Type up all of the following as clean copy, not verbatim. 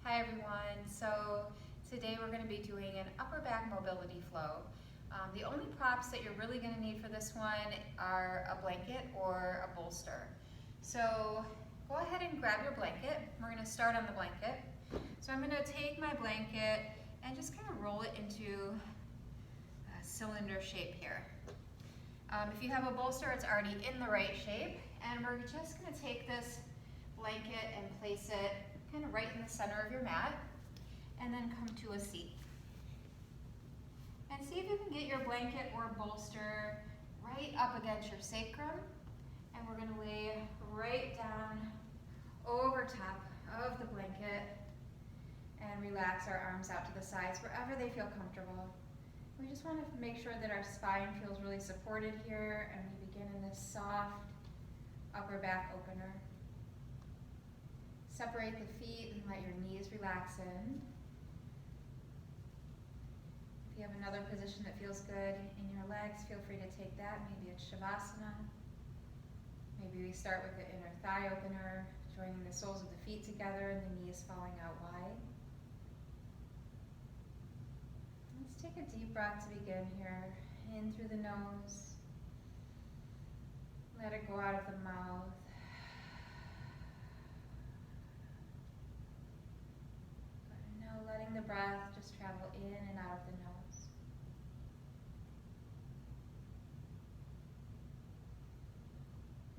Hi everyone. So today we're going to be doing an upper back mobility flow. The only props that you're really going to need for this one are a blanket or a bolster. So go ahead and grab your blanket. We're going to start on the blanket. So I'm going to take my blanket and just kind of roll it into a cylinder shape here. If you have a bolster, it's already in the right shape, and we're just going to take this blanket and place it kind of right in the center of your mat, and then come to a seat. And see if you can get your blanket or bolster right up against your sacrum, and we're going to lay right down over top of the blanket and relax our arms out to the sides wherever they feel comfortable. We just want to make sure that our spine feels really supported here, and we begin in this soft upper back opener. Separate the feet and let your knees relax in. If you have another position that feels good in your legs, feel free to take that. Maybe it's Shavasana. Maybe we start with the inner thigh opener, joining the soles of the feet together and the knees falling out wide. Let's take a deep breath to begin here. In through the nose. Let it go out of the mouth. Letting the breath just travel in and out of the nose.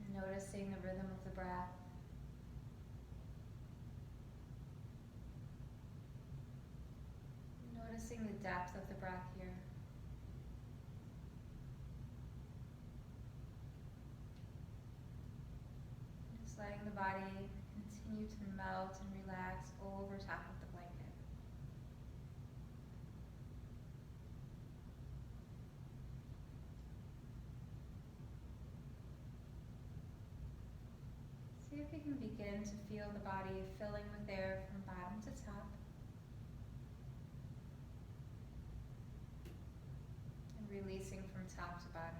And noticing the rhythm of the breath. Noticing the depth of the breath here. Just letting the body continue to melt and relax over top of the blanket. See if you can begin to feel the body filling with air from bottom to top. And releasing from top to bottom.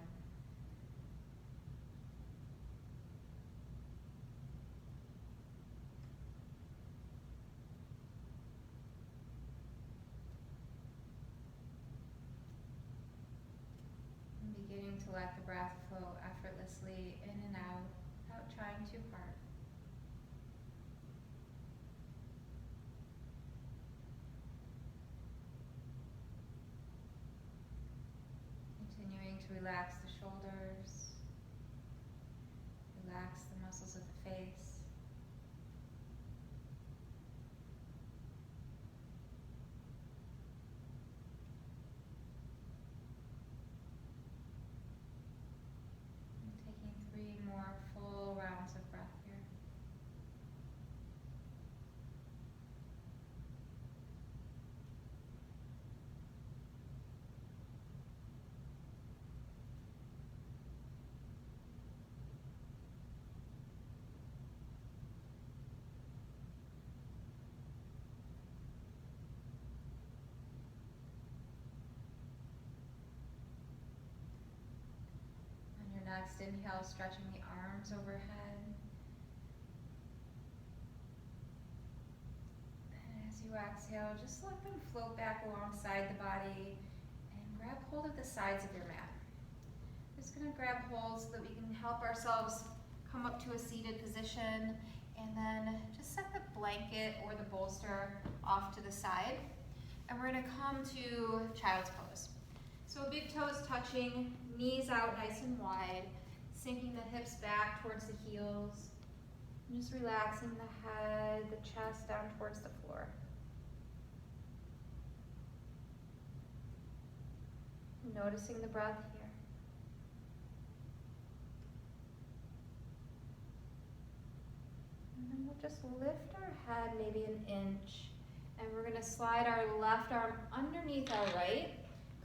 And beginning to let the breath flow effortlessly in and out without trying too hard. Continuing to relax the shoulders, relax the muscles of the face. And taking 3 more full rounds of breath here. Next inhale, stretching the arms overhead. And as you exhale, just let them float back alongside the body and grab hold of the sides of your mat. Just going to grab hold so that we can help ourselves come up to a seated position, and then just set the blanket or the bolster off to the side. And we're going to come to child's pose. So big toes touching, knees out nice and wide, sinking the hips back towards the heels, and just relaxing the head, the chest down towards the floor. Noticing the breath here. And then we'll just lift our head maybe an inch, and we're going to slide our left arm underneath our right,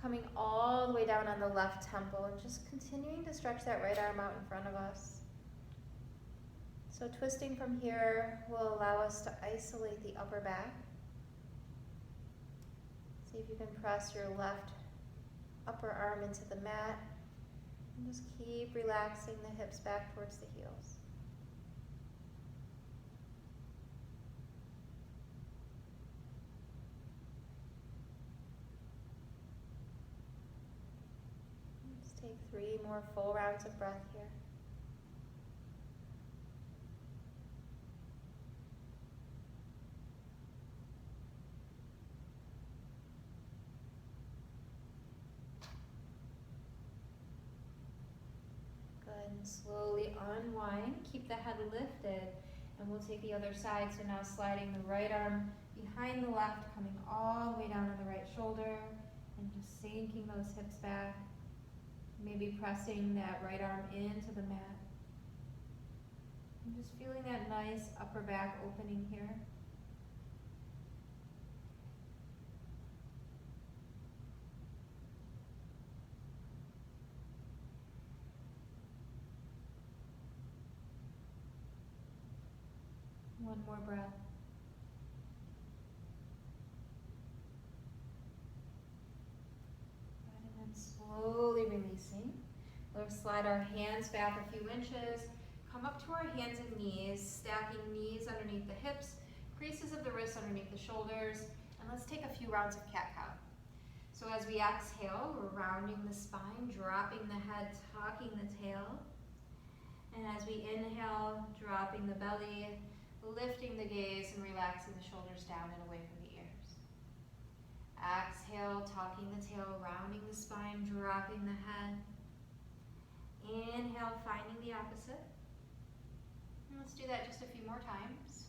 coming all the way down on the left temple, and just continuing to stretch that right arm out in front of us. So twisting from here will allow us to isolate the upper back. See if you can press your left upper arm into the mat, and just keep relaxing the hips back towards the heels. 3 more full rounds of breath here. Good, and slowly unwind. Keep the head lifted, and we'll take the other side. So now sliding the right arm behind the left, coming all the way down to the right shoulder, and just sinking those hips back. Maybe pressing that right arm into the mat. And just feeling that nice upper back opening here. One more breath. And then slowly releasing. Let's slide our hands back a few inches. Come up to our hands and knees, stacking knees underneath the hips, creases of the wrists underneath the shoulders, and let's take a few rounds of cat-cow. So as we exhale, we're rounding the spine, dropping the head, tucking the tail. And as we inhale, dropping the belly, lifting the gaze and relaxing the shoulders down and away from the ears. Exhale, tucking the tail, rounding the spine, dropping the head. Inhale, finding the opposite. And let's do that just a few more times.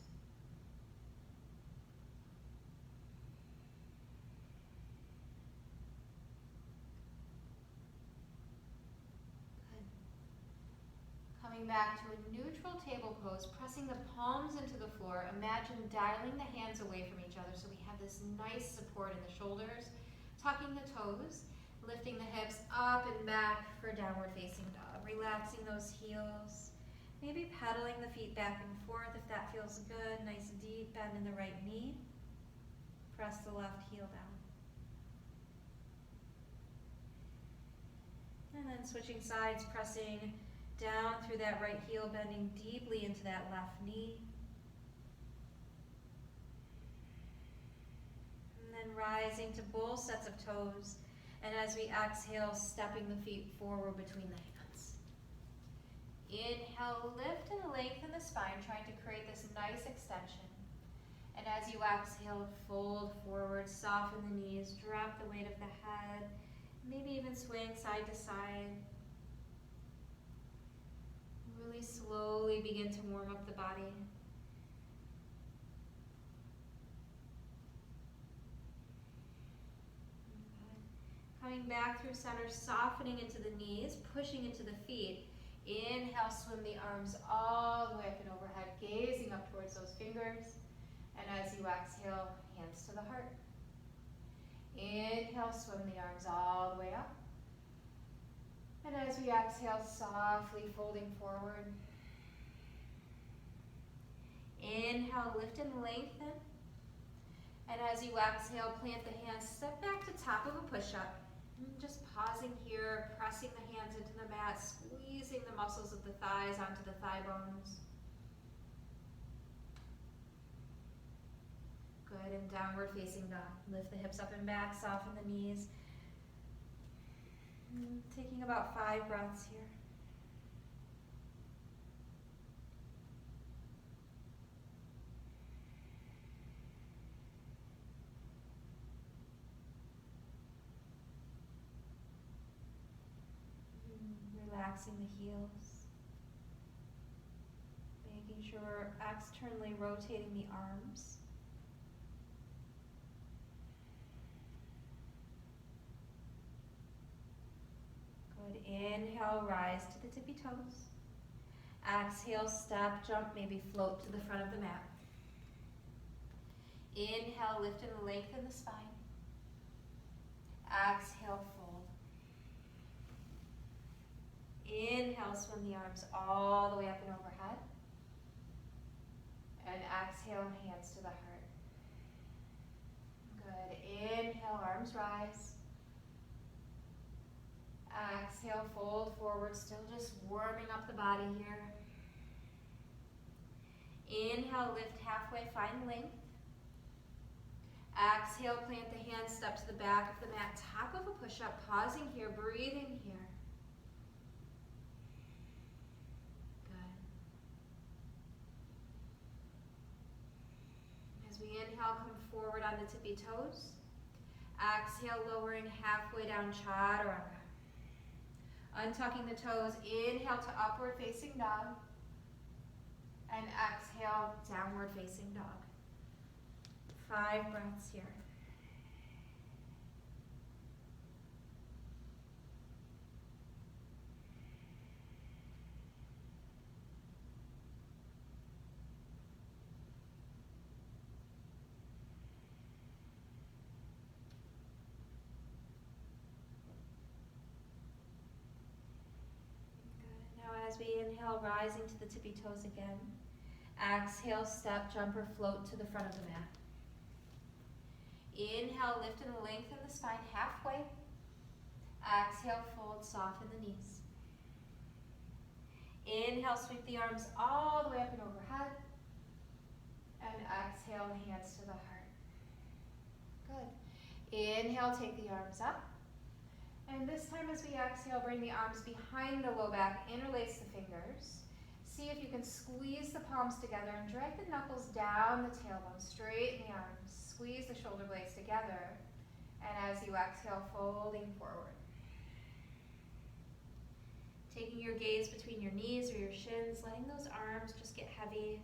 Good. Coming back to a neutral table pose, pressing the palms into the floor. Imagine dialing the hands away from each other so we have this nice support in the shoulders, tucking the toes, lifting the hips up and back for downward facing dog. Relaxing those heels. Maybe pedaling the feet back and forth if that feels good. Nice deep bend in the right knee. Press the left heel down. And then switching sides, pressing down through that right heel, bending deeply into that left knee. And then rising to both sets of toes. And as we exhale, stepping the feet forward between the hands. Inhale, lift and lengthen the spine, trying to create this nice extension. And as you exhale, fold forward, soften the knees, drop the weight of the head, maybe even swing side to side. Really slowly begin to warm up the body. Coming back through center, softening into the knees, pushing into the feet. Inhale, swim the arms all the way up and overhead, gazing up towards those fingers. And as you exhale, hands to the heart. Inhale, swim the arms all the way up. And as we exhale, softly folding forward. Inhale, lift and lengthen. And as you exhale, plant the hands, step back to top of a push-up. Just pausing here, pressing the hands into the mat, squeezing the muscles of the thighs onto the thigh bones. Good, and downward facing dog. Lift the hips up and back, soften the knees. Taking about 5 breaths here. Relaxing the heels. Making sure we're externally rotating the arms. Good. Inhale, rise to the tippy toes. Exhale, step, jump, maybe float to the front of the mat. Inhale, lift and lengthen the spine. Exhale, fold. Inhale, swim the arms all the way up and overhead. And exhale, hands to the heart. Good. Inhale, arms rise. Exhale, fold forward, still just warming up the body here. Inhale, lift halfway, find length. Exhale, plant the hands, step to the back of the mat, top of a push-up, pausing here, breathing here. inhale, come forward on the tippy toes. Exhale, lowering halfway down, chaturanga. Untucking the toes, inhale to upward facing dog. And exhale, downward facing dog. 5 breaths here. As we inhale, rising to the tippy toes again. Exhale, step, jump, or float to the front of the mat. Inhale, lift and lengthen the spine halfway. Exhale, fold, soften the knees. Inhale, sweep the arms all the way up and overhead. And exhale, hands to the heart. Good. Inhale, take the arms up. And this time as we exhale, bring the arms behind the low back, interlace the fingers. See if you can squeeze the palms together and drag the knuckles down the tailbone, straighten the arms, squeeze the shoulder blades together. And as you exhale, folding forward. Taking your gaze between your knees or your shins, letting those arms just get heavy.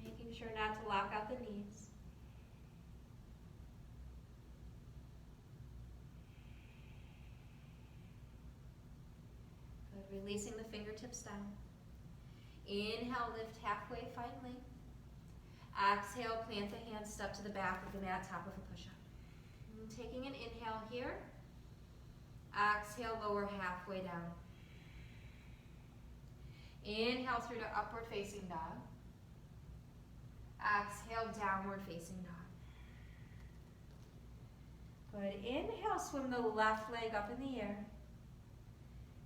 Making sure not to lock out the knees. Releasing the fingertips down. Inhale, lift halfway, find length. Exhale, plant the hands, step to the back of the mat, top of a push-up. Taking an inhale here. Exhale, lower halfway down. Inhale through to upward facing dog. Exhale, downward facing dog. Good. Inhale, swim the left leg up in the air.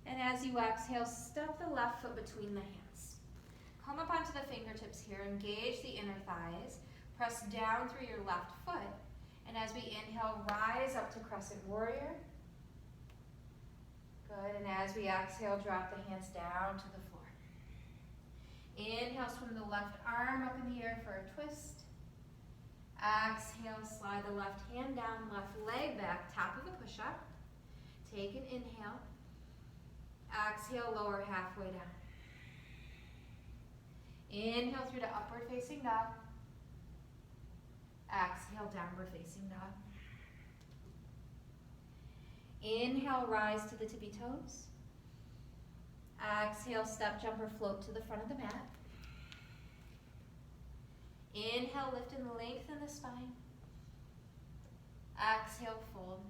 And as you exhale, step the left foot between the hands. Come up onto the fingertips here, engage the inner thighs, press down through your left foot. And as we inhale, rise up to crescent warrior. Good, and as we exhale, drop the hands down to the floor. Inhale, swim the left arm up in the air for a twist. Exhale, slide the left hand down, left leg back, top of a push-up. Take an inhale. Exhale, lower halfway down. Inhale through to upward facing dog. Exhale, downward facing dog. Inhale, rise to the tippy toes. Exhale, step, jump, or float to the front of the mat. Inhale, lift and lengthen the spine. Exhale, fold.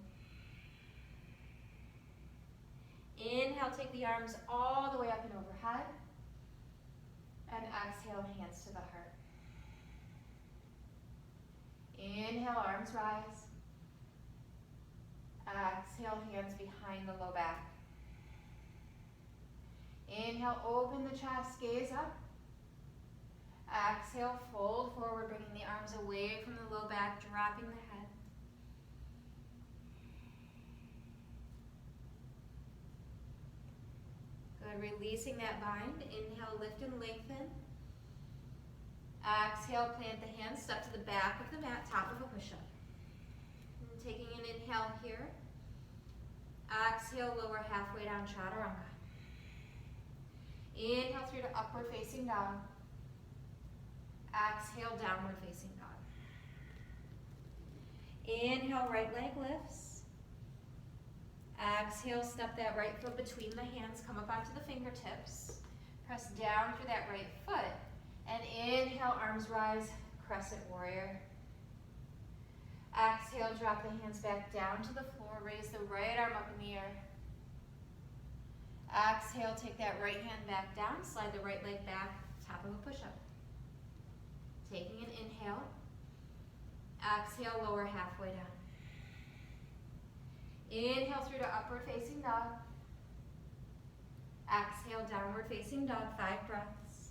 Inhale, take the arms all the way up and overhead. And exhale, hands to the heart. Inhale, arms rise. Exhale, hands behind the low back. Inhale, open the chest, gaze up. Exhale, fold forward, bringing the arms away from the low back, dropping the head. Good, releasing that bind. Inhale, lift and lengthen. Exhale, plant the hands, step to the back of the mat, top of a push-up. Taking an inhale here. Exhale, lower halfway down, chaturanga. Inhale through to upward facing dog. Exhale, downward facing dog. Inhale, right leg lifts. Exhale, step that right foot between the hands, come up onto the fingertips. Press down through that right foot. And inhale, arms rise, crescent warrior. Exhale, drop the hands back down to the floor, raise the right arm up in the air. Exhale, take that right hand back down, slide the right leg back, top of a push-up. Taking an inhale. Exhale, lower halfway down. Inhale through to upward facing dog. Exhale, downward facing dog, 5 breaths.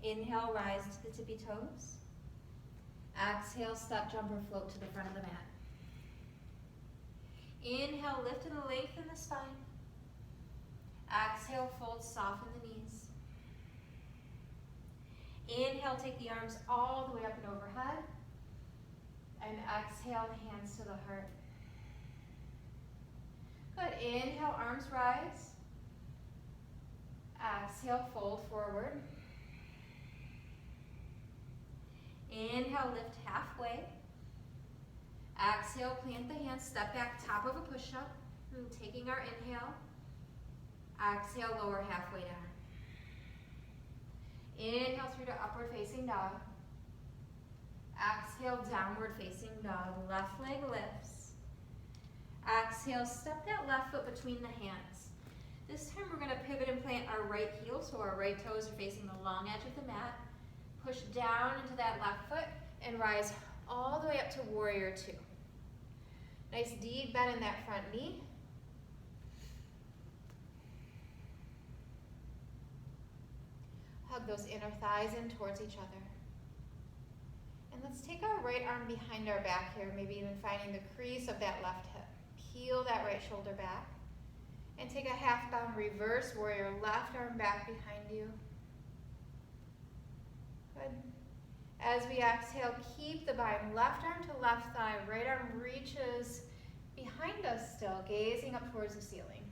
Inhale, rise to the tippy toes. Exhale, step, jump, or float to the front of the mat. Inhale, lift and lengthen the spine. Exhale, fold, soften the knees. Inhale, take the arms all the way up and overhead. And exhale, hands to the heart. Good. Inhale, arms rise. Exhale, fold forward. Inhale, lift halfway. Exhale, plant the hands, step back, top of a push-up. Taking our inhale. Exhale, lower halfway down. Inhale through to upward facing dog. Exhale, downward facing dog. Left leg lifts. Exhale, step that left foot between the hands. This time we're going to pivot and plant our right heel so our right toes are facing the long edge of the mat. Push down into that left foot and rise all the way up to warrior two. Nice deep bend in that front knee. Hug those inner thighs in towards each other. And let's take our right arm behind our back here, maybe even finding the crease of that left hip. Peel that right shoulder back. And take a half bound reverse warrior, left arm back behind you. Good. As we exhale, keep the bind, left arm to left thigh, right arm reaches behind us still, gazing up towards the ceiling.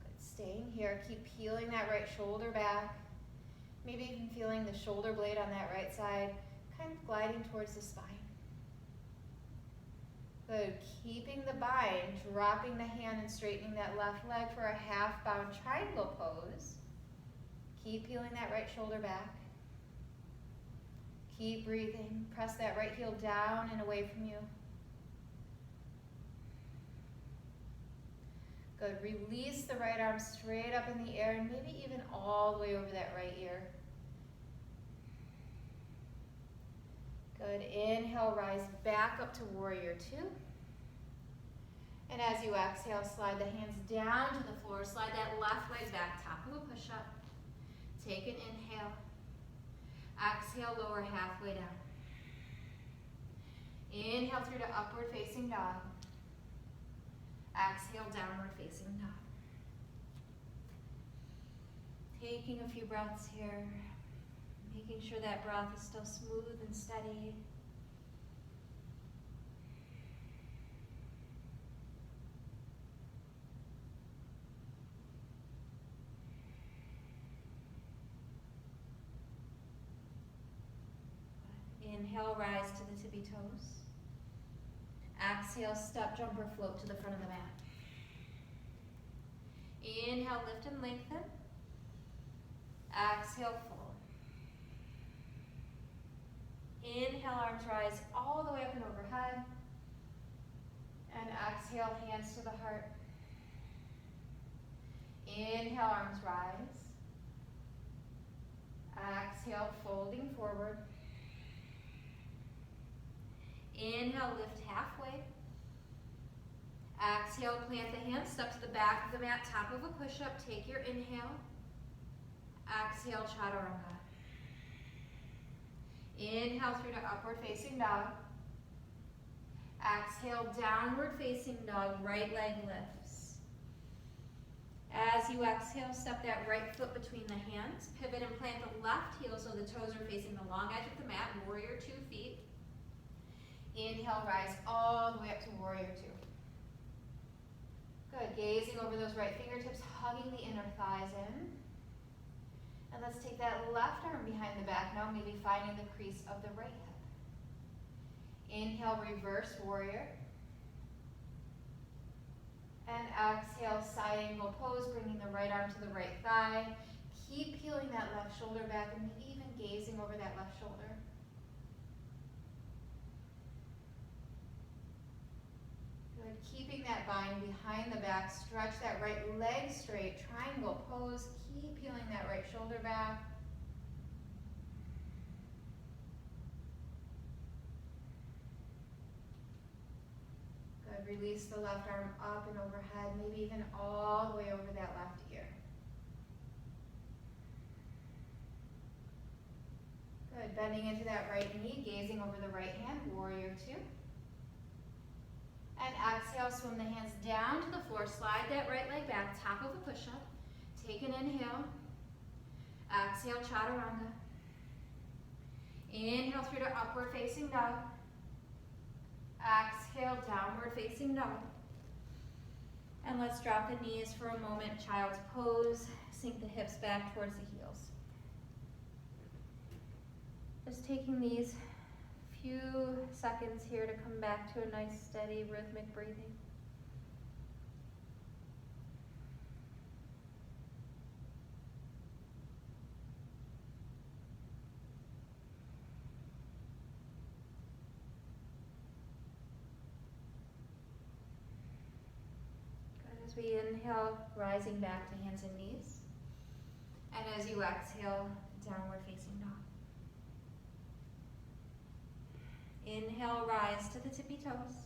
Good, staying here, keep peeling that right shoulder back, maybe even feeling the shoulder blade on that right side, kind of gliding towards the spine. Good, keeping the bind, dropping the hand and straightening that left leg for a half bound triangle pose. Keep peeling that right shoulder back. Keep breathing. Press that right heel down and away from you. Good. Release the right arm straight up in the air and maybe even all the way over that right ear. Good. Inhale, rise back up to warrior two. And as you exhale, slide the hands down to the floor. Slide that left leg back, top of a push-up. Take an inhale. Exhale, lower halfway down. Inhale through to upward facing dog. Exhale, downward facing dog. Taking a few breaths here. Making sure that breath is still smooth and steady. Inhale, rise to the tippy toes. Exhale, step, jump, or float to the front of the mat. Inhale, lift and lengthen. Exhale, fold. Inhale, arms rise all the way up and overhead. And exhale, hands to the heart. Inhale, arms rise. Exhale, folding forward. Inhale, lift halfway. Exhale, plant the hands, step to the back of the mat, top of a push-up. Take your inhale. Exhale, chaturanga. Inhale through to upward facing dog. Exhale, downward facing dog, right leg lifts. As you exhale, step that right foot between the hands. Pivot and plant the left heel so the toes are facing the long edge of the mat, warrior 2 feet. Inhale, rise all the way up to warrior 2. Good, gazing over those right fingertips, hugging the inner thighs in. And let's take that left arm behind the back now, maybe finding the crease of the right hip. Inhale, reverse warrior. And exhale, side angle pose, bringing the right arm to the right thigh. Keep peeling that left shoulder back and maybe even gazing over that left shoulder. Good, keeping that bind behind the back, stretch that right leg straight, triangle pose. Keep peeling that right shoulder back. Good, release the left arm up and overhead, maybe even all the way over that left ear. Good, bending into that right knee, gazing over the right hand, warrior two. And exhale, swim the hands down to the floor, slide that right leg back, top of a push-up. Take an inhale. Exhale, chaturanga. Inhale through to upward facing dog. Exhale, downward facing dog. And let's drop the knees for a moment, child's pose. Sink the hips back towards the heels. Just taking these few seconds here to come back to a nice, steady, rhythmic breathing. As we inhale, rising back to hands and knees. And as you exhale, downward facing dog. Inhale, rise to the tippy toes.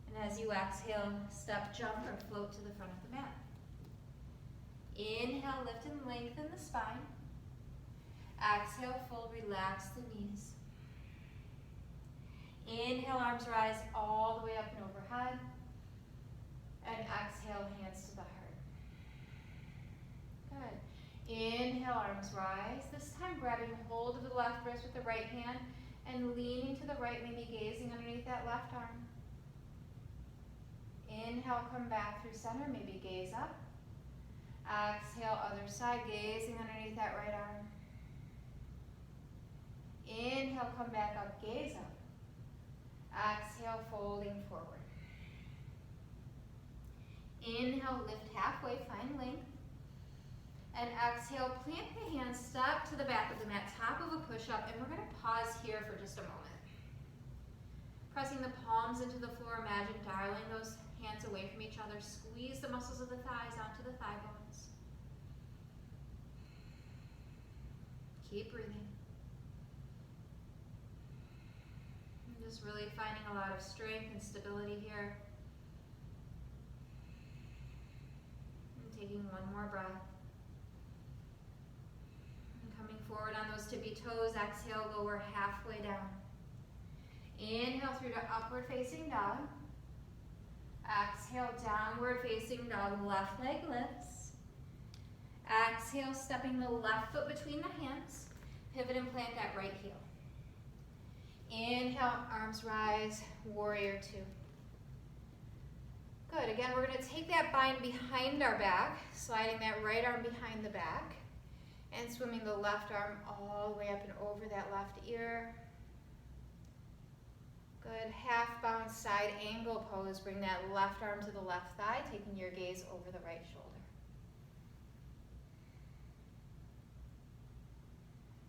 And as you exhale, step, jump, or float to the front of the mat. Inhale, lift and lengthen the spine. Exhale, fold, relax the knees. Inhale, arms rise all the way up and overhead. And exhale, hands to the heart. Good. Inhale, arms rise. This time grabbing hold of the left wrist with the right hand and leaning to the right, maybe gazing underneath that left arm. Inhale, come back through center, maybe gaze up. Exhale, other side, gazing underneath that right arm. Inhale, come back up, gaze up. Exhale, folding forward. Inhale, lift halfway, find length. And exhale, plant the hands, step to the back of the mat, top of a push-up, and we're going to pause here for just a moment. Pressing the palms into the floor, imagine dialing those hands away from each other. Squeeze the muscles of the thighs onto the thigh bones. Keep breathing. And just really finding a lot of strength and stability here. Taking one more breath. And coming forward on those tippy toes, exhale, lower halfway down. Inhale through to upward facing dog. Exhale, downward facing dog, left leg lifts. Exhale, stepping the left foot between the hands. Pivot and plant that right heel. Inhale, arms rise, warrior two. Good, again, we're gonna take that bind behind our back, sliding that right arm behind the back, and swimming the left arm all the way up and over that left ear. Good, half bound side angle pose. Bring that left arm to the left thigh, taking your gaze over the right shoulder.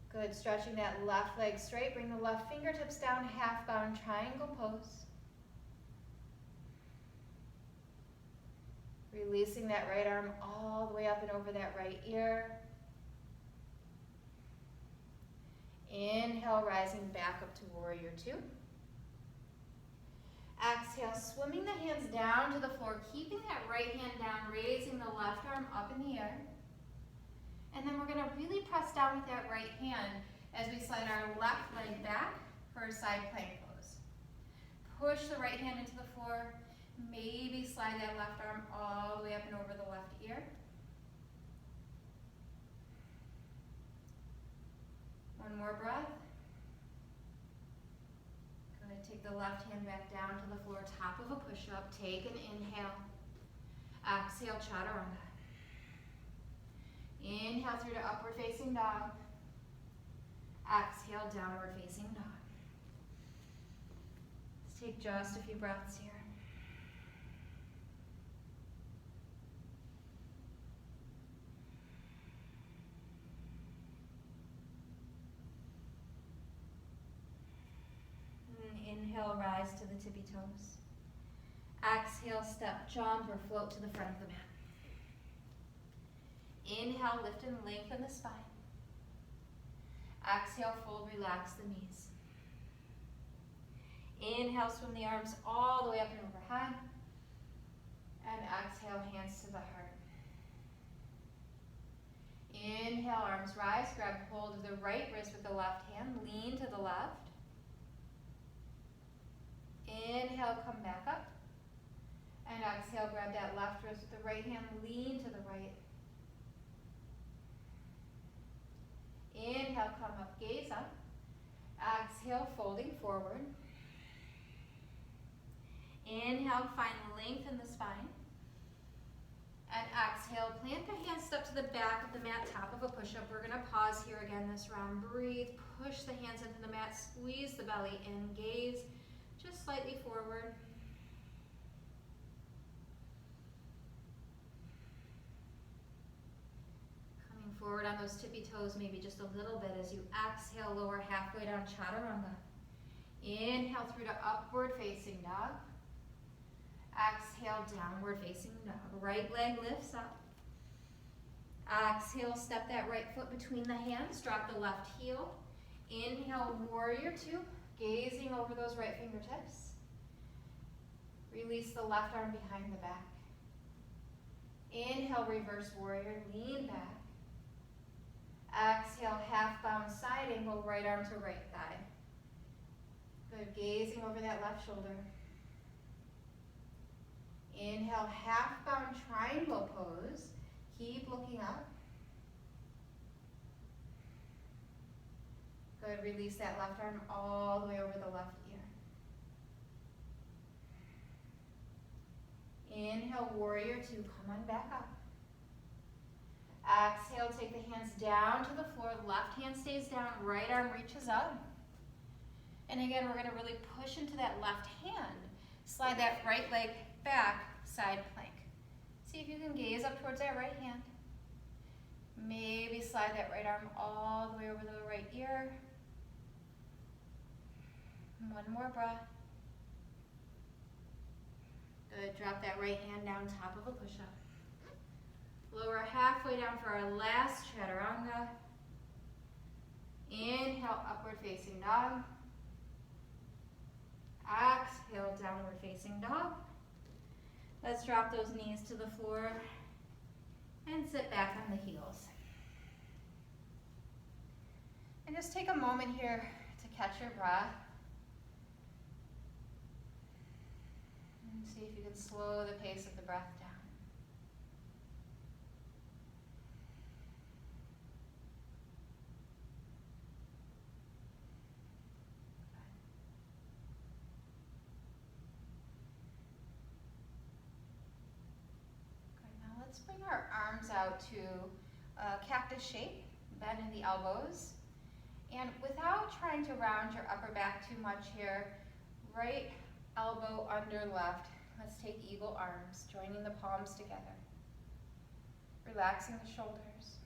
Good, stretching that left leg straight. Bring the left fingertips down, half bound triangle pose. Releasing that right arm all the way up and over that right ear. Inhale, rising back up to warrior two. Exhale, swimming the hands down to the floor, keeping that right hand down, raising the left arm up in the air. And then we're going to really press down with that right hand as we slide our left leg back for a side plank pose. Push the right hand into the floor. Maybe slide that left arm all the way up and over the left ear. One more breath. Good. Take the left hand back down to the floor, top of a push-up. Take an inhale. Exhale, chaturanga. Inhale through to upward facing dog. Exhale, downward facing dog. Let's take just a few breaths here. Inhale, rise to the tippy toes. Exhale, step, jump, or float to the front of the mat. Inhale, lift and lengthen the spine. Exhale, fold, relax the knees. Inhale, swim the arms all the way up and overhead. And exhale, hands to the heart. Inhale, arms rise, grab hold of the right wrist with the left hand, lean to the left. Inhale, come back up. And exhale, grab that left wrist with the right hand, lean to the right. Inhale, come up, gaze up. Exhale, folding forward. Inhale, find length in the spine. And exhale, plant the hands up to the back of the mat, top of a push-up. We're gonna pause here again this round. Breathe, push the hands into the mat, squeeze the belly in, gaze just slightly forward. Coming forward on those tippy toes, maybe just a little bit as you exhale, lower halfway down, chaturanga. Inhale through to upward facing dog. Exhale, downward facing dog. Right leg lifts up. Exhale, step that right foot between the hands. Drop the left heel. Inhale, warrior two. Gazing over those right fingertips. Release the left arm behind the back. Inhale, reverse warrior. Lean back. Exhale, half bound side angle. Right arm to right thigh. Good. Gazing over that left shoulder. Inhale, half bound triangle pose. Keep looking up. Good, release that left arm all the way over the left ear. Inhale, warrior two, come on back up. Exhale, take the hands down to the floor. Left hand stays down, right arm reaches up. And again, we're gonna really push into that left hand. Slide that right leg back, side plank. See if you can gaze up towards that right hand. Maybe slide that right arm all the way over the right ear. One more breath. Good, drop that right hand down top of a push-up. Lower halfway down for our last chaturanga. Inhale, upward facing dog. Exhale, downward facing dog. Let's drop those knees to the floor and sit back on the heels. And just take a moment here to catch your breath. And see if you can slow the pace of the breath down. Let's bring our arms out to a cactus shape, bend in the elbows. And without trying to round your upper back too much here, right elbow under left. Let's take eagle arms, joining the palms together. Relaxing the shoulders.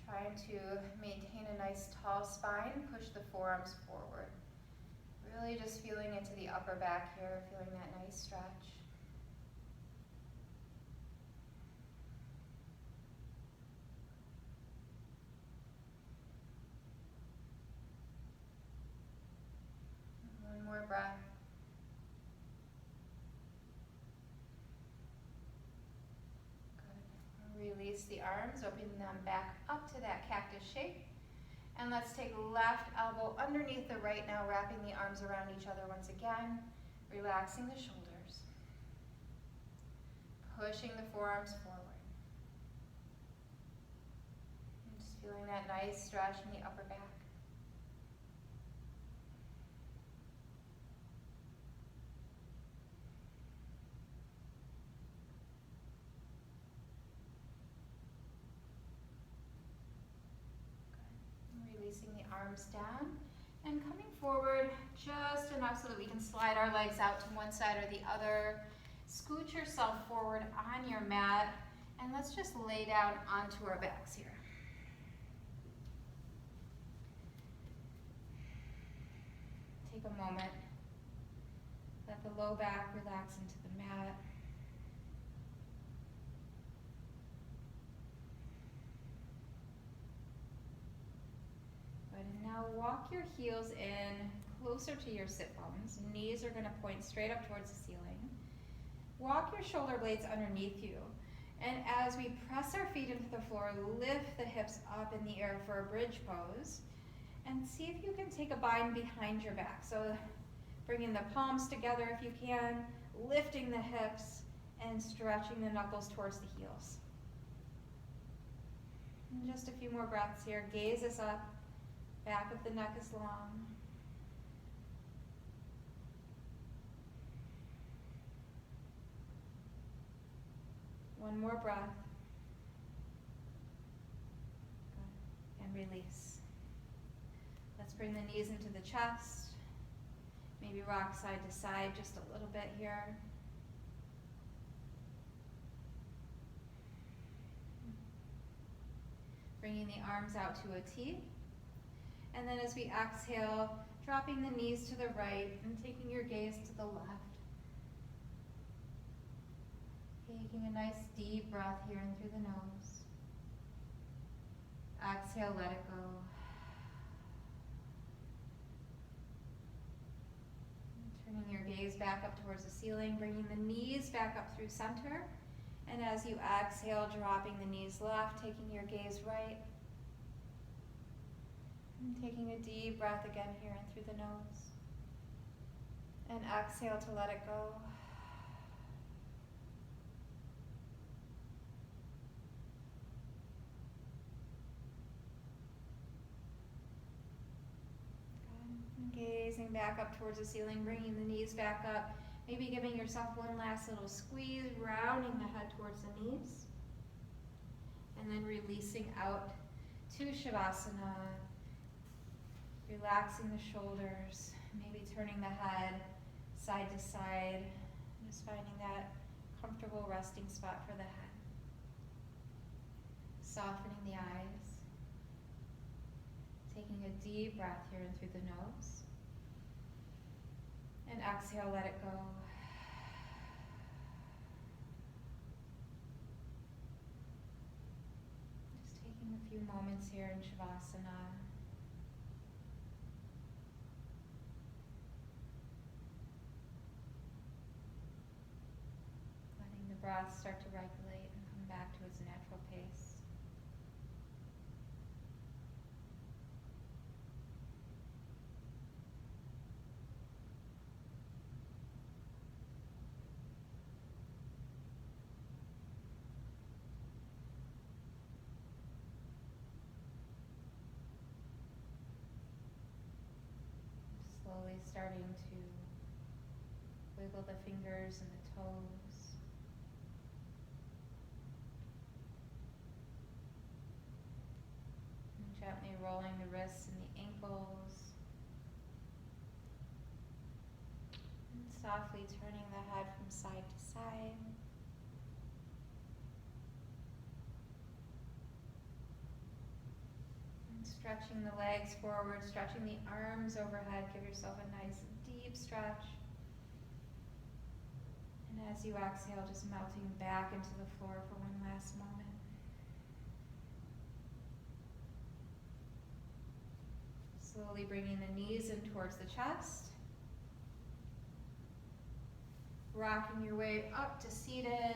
Trying to maintain a nice tall spine, push the forearms forward. Really just feeling into the upper back here, feeling that nice stretch. One more breath. Good. Release the arms, open them back up to that cactus shape. And let's take left elbow underneath the right now, wrapping the arms around each other once again, relaxing the shoulders. Pushing the forearms forward. And just feeling that nice stretch in the upper back. Releasing the arms down and coming forward just enough so that we can slide our legs out to one side or the other. Scoot yourself forward on your mat and let's just lay down onto our backs here. Take a moment. Let the low back relax into the mat. And now walk your heels in closer to your sit bones. Knees are going to point straight up towards the ceiling. Walk your shoulder blades underneath you. And as we press our feet into the floor, lift the hips up in the air for a bridge pose. And see if you can take a bind behind your back. So bringing the palms together if you can, lifting the hips, and stretching the knuckles towards the heels. And just a few more breaths here. Gaze is up, back of the neck is long. One more breath. And release. Let's bring the knees into the chest. Maybe rock side to side just a little bit here. Bringing the arms out to a T. And then as we exhale, dropping the knees to the right and taking your gaze to the left. Taking a nice deep breath here in through the nose. Exhale, let it go. Turning your gaze back up towards the ceiling, bringing the knees back up through center. And as you exhale, dropping the knees left, taking your gaze right. And taking a deep breath again here in through the nose. And exhale to let it go. Gazing back up towards the ceiling, bringing the knees back up. Maybe giving yourself one last little squeeze, rounding the head towards the knees. And then releasing out to Shavasana. Relaxing the shoulders, maybe turning the head side to side. Just finding that comfortable resting spot for the head. Softening the eyes. Taking a deep breath here in through the nose. And exhale, let it go. Just taking a few moments here in Shavasana. Letting the breath start to regulate and come back to its natural pace. Slowly starting to wiggle the fingers and the toes. And gently rolling the wrists and the ankles. And softly turning the head from side to side. Stretching the legs forward, stretching the arms overhead. Give yourself a nice deep stretch. And as you exhale, just melting back into the floor for one last moment. Slowly bringing the knees in towards the chest. Rocking your way up to seated.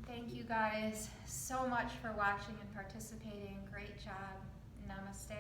Thank you guys so much for watching and participating. Great job. Namaste.